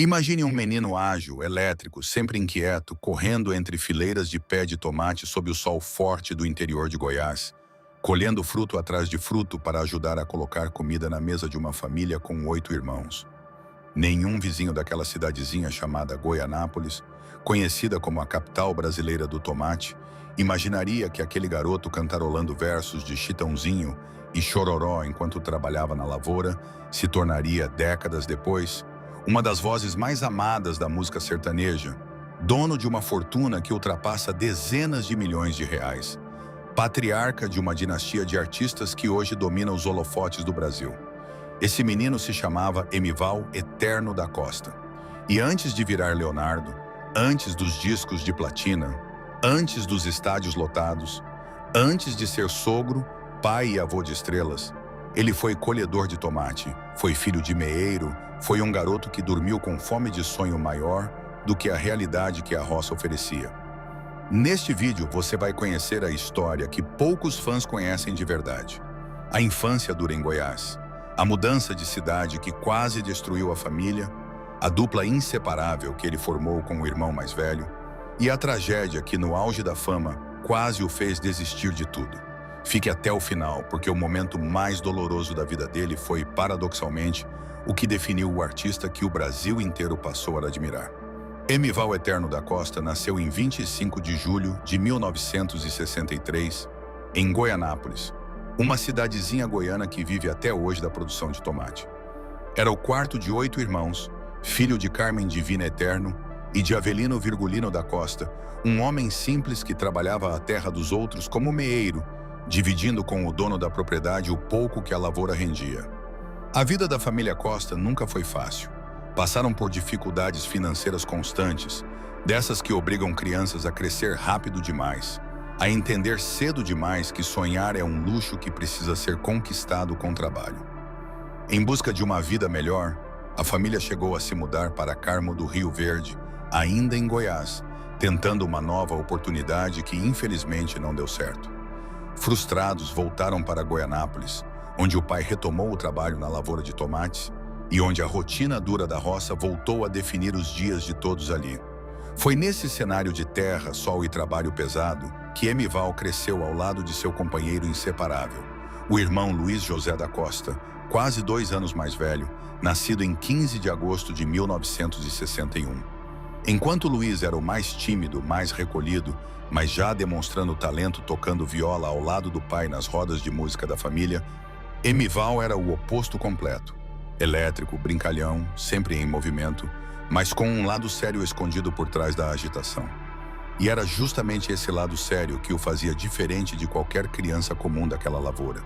Imagine um menino ágil, elétrico, sempre inquieto, correndo entre fileiras de pé de tomate sob o sol forte do interior de Goiás, colhendo fruto atrás de fruto para ajudar a colocar comida na mesa de uma família com 8 irmãos. Nenhum vizinho daquela cidadezinha chamada Goianápolis, conhecida como a capital brasileira do tomate, imaginaria que aquele garoto cantarolando versos de Chitãozinho e Chororó enquanto trabalhava na lavoura se tornaria, décadas depois, uma das vozes mais amadas da música sertaneja, dono de uma fortuna que ultrapassa dezenas de milhões de reais, patriarca de uma dinastia de artistas que hoje domina os holofotes do Brasil. Esse menino se chamava Emival Eterno da Costa. E antes de virar Leonardo, antes dos discos de platina, antes dos estádios lotados, antes de ser sogro, pai e avô de estrelas, ele foi colhedor de tomate, foi filho de meeiro, foi um garoto que dormiu com fome de sonho maior do que a realidade que a roça oferecia. Neste vídeo você vai conhecer a história que poucos fãs conhecem de verdade. A infância dura em Goiás, a mudança de cidade que quase destruiu a família, a dupla inseparável que ele formou com o irmão mais velho e a tragédia que no auge da fama quase o fez desistir de tudo. Fique até o final, porque o momento mais doloroso da vida dele foi, paradoxalmente, o que definiu o artista que o Brasil inteiro passou a admirar. Emival Eterno da Costa nasceu em 25 de julho de 1963, em Goianápolis, uma cidadezinha goiana que vive até hoje da produção de tomate. Era o quarto de 8 irmãos, filho de Carmen Divina Eterno e de Avelino Virgulino da Costa, um homem simples que trabalhava a terra dos outros como meeiro, dividindo com o dono da propriedade o pouco que a lavoura rendia. A vida da família Costa nunca foi fácil. Passaram por dificuldades financeiras constantes, dessas que obrigam crianças a crescer rápido demais, a entender cedo demais que sonhar é um luxo que precisa ser conquistado com trabalho. Em busca de uma vida melhor, a família chegou a se mudar para Carmo do Rio Verde, ainda em Goiás, tentando uma nova oportunidade que infelizmente não deu certo. Frustrados, voltaram para Goianápolis, onde o pai retomou o trabalho na lavoura de tomates e onde a rotina dura da roça voltou a definir os dias de todos ali. Foi nesse cenário de terra, sol e trabalho pesado que Emival cresceu ao lado de seu companheiro inseparável, o irmão Luiz José da Costa, quase 2 anos mais velho, nascido em 15 de agosto de 1961. Enquanto Luiz era o mais tímido, mais recolhido, mas já demonstrando talento tocando viola ao lado do pai nas rodas de música da família, Emival era o oposto completo. Elétrico, brincalhão, sempre em movimento, mas com um lado sério escondido por trás da agitação. E era justamente esse lado sério que o fazia diferente de qualquer criança comum daquela lavoura.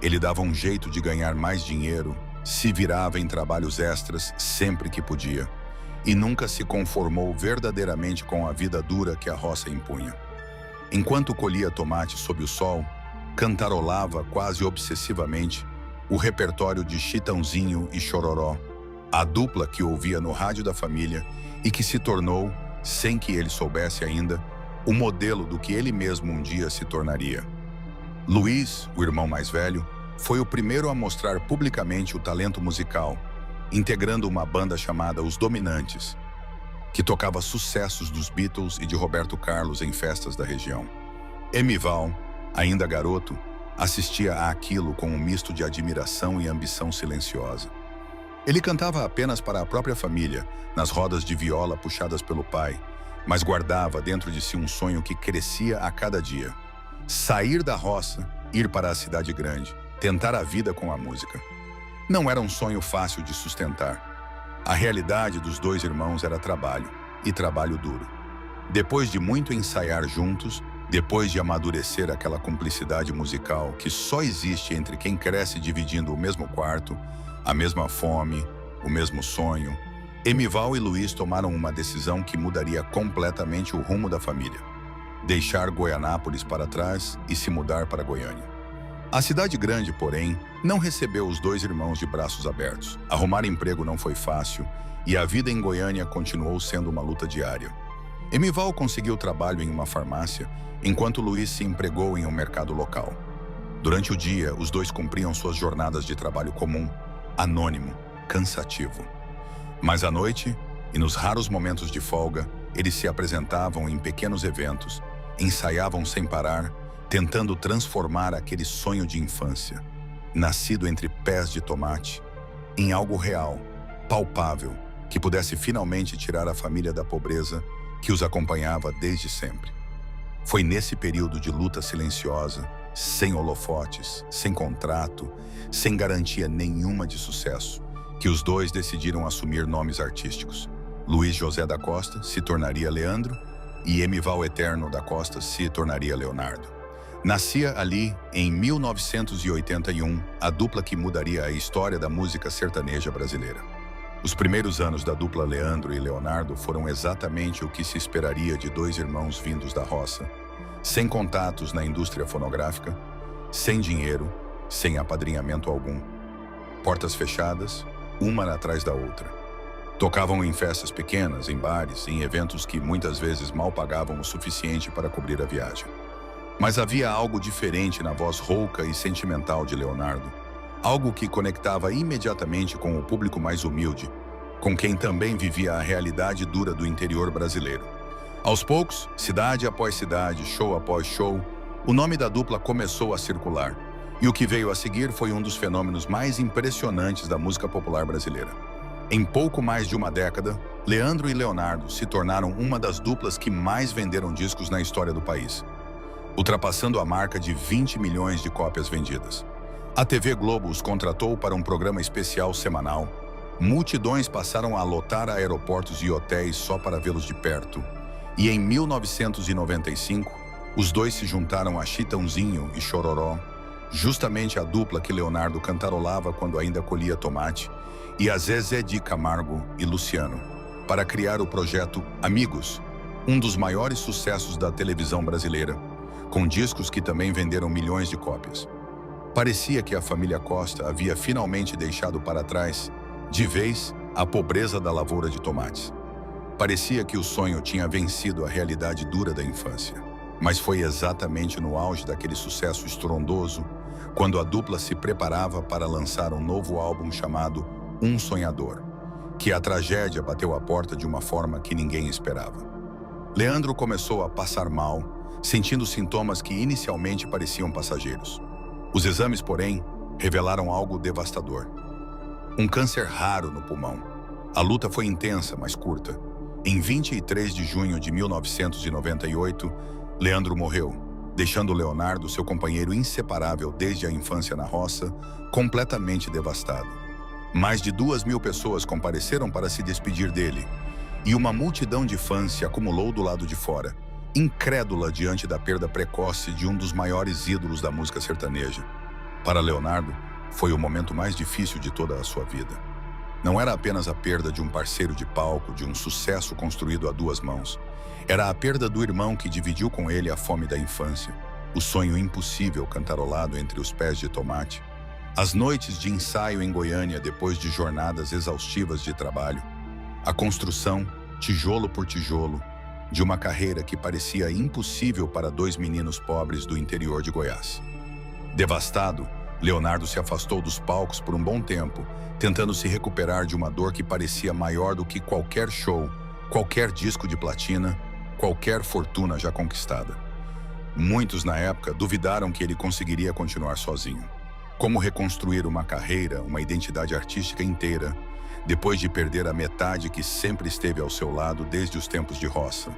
Ele dava um jeito de ganhar mais dinheiro, se virava em trabalhos extras sempre que podia, e nunca se conformou verdadeiramente com a vida dura que a roça impunha. Enquanto colhia tomate sob o sol, cantarolava quase obsessivamente o repertório de Chitãozinho e Chororó, a dupla que ouvia no rádio da família e que se tornou, sem que ele soubesse ainda, o modelo do que ele mesmo um dia se tornaria. Luiz, o irmão mais velho, foi o primeiro a mostrar publicamente o talento musical, integrando uma banda chamada Os Dominantes, que tocava sucessos dos Beatles e de Roberto Carlos em festas da região. Emival, ainda garoto, assistia àquilo com um misto de admiração e ambição silenciosa. Ele cantava apenas para a própria família, nas rodas de viola puxadas pelo pai, mas guardava dentro de si um sonho que crescia a cada dia. Sair da roça, ir para a cidade grande, tentar a vida com a música. Não era um sonho fácil de sustentar. A realidade dos 2 irmãos era trabalho, e trabalho duro. Depois de muito ensaiar juntos, depois de amadurecer aquela cumplicidade musical que só existe entre quem cresce dividindo o mesmo quarto, a mesma fome, o mesmo sonho, Emival e Luiz tomaram uma decisão que mudaria completamente o rumo da família: deixar Goianápolis para trás e se mudar para Goiânia. A cidade grande, porém, não recebeu os 2 irmãos de braços abertos. Arrumar emprego não foi fácil e a vida em Goiânia continuou sendo uma luta diária. Emival conseguiu trabalho em uma farmácia, enquanto Luiz se empregou em um mercado local. Durante o dia, os 2 cumpriam suas jornadas de trabalho comum, anônimo, cansativo. Mas à noite, e nos raros momentos de folga, eles se apresentavam em pequenos eventos, ensaiavam sem parar, tentando transformar aquele sonho de infância, nascido entre pés de tomate, em algo real, palpável, que pudesse finalmente tirar a família da pobreza que os acompanhava desde sempre. Foi nesse período de luta silenciosa, sem holofotes, sem contrato, sem garantia nenhuma de sucesso, que os dois decidiram assumir nomes artísticos. Luiz José da Costa se tornaria Leandro e Emival Eterno da Costa se tornaria Leonardo. Nascia ali, em 1981, a dupla que mudaria a história da música sertaneja brasileira. Os primeiros anos da dupla Leandro e Leonardo foram exatamente o que se esperaria de dois irmãos vindos da roça, sem contatos na indústria fonográfica, sem dinheiro, sem apadrinhamento algum. Portas fechadas, uma atrás da outra. Tocavam em festas pequenas, em bares, em eventos que muitas vezes mal pagavam o suficiente para cobrir a viagem. Mas havia algo diferente na voz rouca e sentimental de Leonardo, algo que conectava imediatamente com o público mais humilde, com quem também vivia a realidade dura do interior brasileiro. Aos poucos, cidade após cidade, show após show, o nome da dupla começou a circular, e o que veio a seguir foi um dos fenômenos mais impressionantes da música popular brasileira. Em pouco mais de uma década, Leandro e Leonardo se tornaram uma das duplas que mais venderam discos na história do país, ultrapassando a marca de 20 milhões de cópias vendidas. A TV Globo os contratou para um programa especial semanal. Multidões passaram a lotar aeroportos e hotéis só para vê-los de perto. E em 1995, os dois se juntaram a Chitãozinho e Chororó, justamente a dupla que Leonardo cantarolava quando ainda colhia tomate, e a Zezé de Camargo e Luciano, para criar o projeto Amigos, um dos maiores sucessos da televisão brasileira, com discos que também venderam milhões de cópias. Parecia que a família Costa havia finalmente deixado para trás, de vez, a pobreza da lavoura de tomates. Parecia que o sonho tinha vencido a realidade dura da infância. Mas foi exatamente no auge daquele sucesso estrondoso, quando a dupla se preparava para lançar um novo álbum chamado Um Sonhador, que a tragédia bateu à porta de uma forma que ninguém esperava. Leandro começou a passar mal, sentindo sintomas que inicialmente pareciam passageiros. Os exames, porém, revelaram algo devastador. Um câncer raro no pulmão. A luta foi intensa, mas curta. Em 23 de junho de 1998, Leandro morreu, deixando Leonardo, seu companheiro inseparável desde a infância na roça, completamente devastado. Mais de 2.000 pessoas compareceram para se despedir dele, e uma multidão de fãs se acumulou do lado de fora, incrédula diante da perda precoce de um dos maiores ídolos da música sertaneja. Para Leonardo, foi o momento mais difícil de toda a sua vida. Não era apenas a perda de um parceiro de palco, de um sucesso construído a duas mãos. Era a perda do irmão que dividiu com ele a fome da infância, o sonho impossível cantarolado entre os pés de tomate, as noites de ensaio em Goiânia depois de jornadas exaustivas de trabalho, a construção, tijolo por tijolo, de uma carreira que parecia impossível para dois meninos pobres do interior de Goiás. Devastado, Leonardo se afastou dos palcos por um bom tempo, tentando se recuperar de uma dor que parecia maior do que qualquer show, qualquer disco de platina, qualquer fortuna já conquistada. Muitos na época duvidaram que ele conseguiria continuar sozinho. Como reconstruir uma carreira, uma identidade artística inteira, depois de perder a metade que sempre esteve ao seu lado desde os tempos de roça?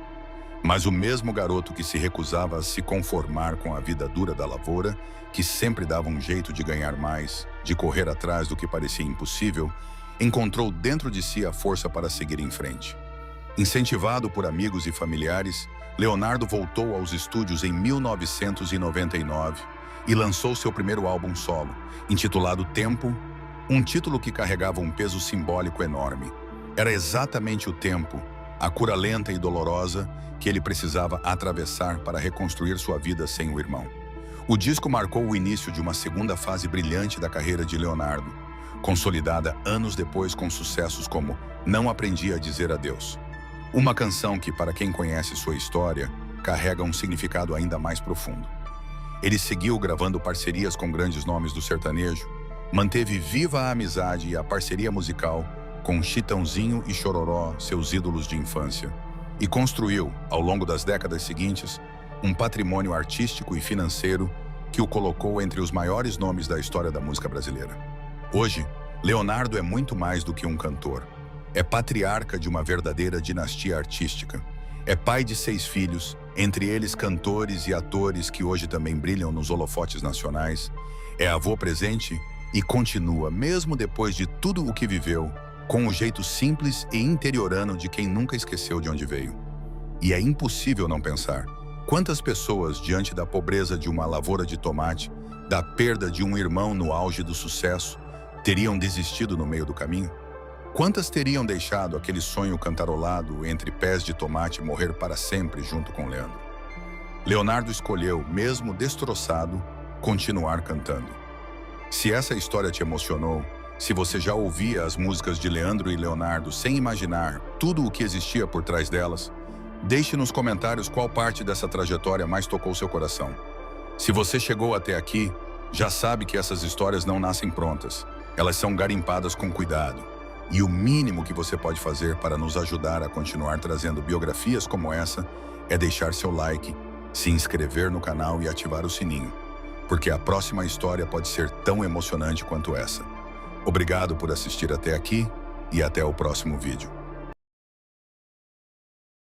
Mas o mesmo garoto que se recusava a se conformar com a vida dura da lavoura, que sempre dava um jeito de ganhar mais, de correr atrás do que parecia impossível, encontrou dentro de si a força para seguir em frente. Incentivado por amigos e familiares, Leonardo voltou aos estúdios em 1999 e lançou seu primeiro álbum solo, intitulado Tempo, um título que carregava um peso simbólico enorme. Era exatamente o tempo, a cura lenta e dolorosa que ele precisava atravessar para reconstruir sua vida sem o irmão. O disco marcou o início de uma segunda fase brilhante da carreira de Leonardo, consolidada anos depois com sucessos como Não Aprendi a Dizer Adeus. Uma canção que, para quem conhece sua história, carrega um significado ainda mais profundo. Ele seguiu gravando parcerias com grandes nomes do sertanejo, manteve viva a amizade e a parceria musical com Chitãozinho e Chororó, seus ídolos de infância, e construiu, ao longo das décadas seguintes, um patrimônio artístico e financeiro que o colocou entre os maiores nomes da história da música brasileira. Hoje, Leonardo é muito mais do que um cantor. É patriarca de uma verdadeira dinastia artística. É pai de 6 filhos, entre eles cantores e atores que hoje também brilham nos holofotes nacionais. É avô presente e continua, mesmo depois de tudo o que viveu, com o jeito simples e interiorano de quem nunca esqueceu de onde veio. E é impossível não pensar: quantas pessoas, diante da pobreza de uma lavoura de tomate, da perda de um irmão no auge do sucesso, teriam desistido no meio do caminho? Quantas teriam deixado aquele sonho cantarolado entre pés de tomate morrer para sempre junto com Leandro? Leonardo escolheu, mesmo destroçado, continuar cantando. Se essa história te emocionou, se você já ouvia as músicas de Leandro e Leonardo sem imaginar tudo o que existia por trás delas, deixe nos comentários qual parte dessa trajetória mais tocou seu coração. Se você chegou até aqui, já sabe que essas histórias não nascem prontas. Elas são garimpadas com cuidado. E o mínimo que você pode fazer para nos ajudar a continuar trazendo biografias como essa é deixar seu like, se inscrever no canal e ativar o sininho, porque a próxima história pode ser tão emocionante quanto essa. Obrigado por assistir até aqui e até o próximo vídeo.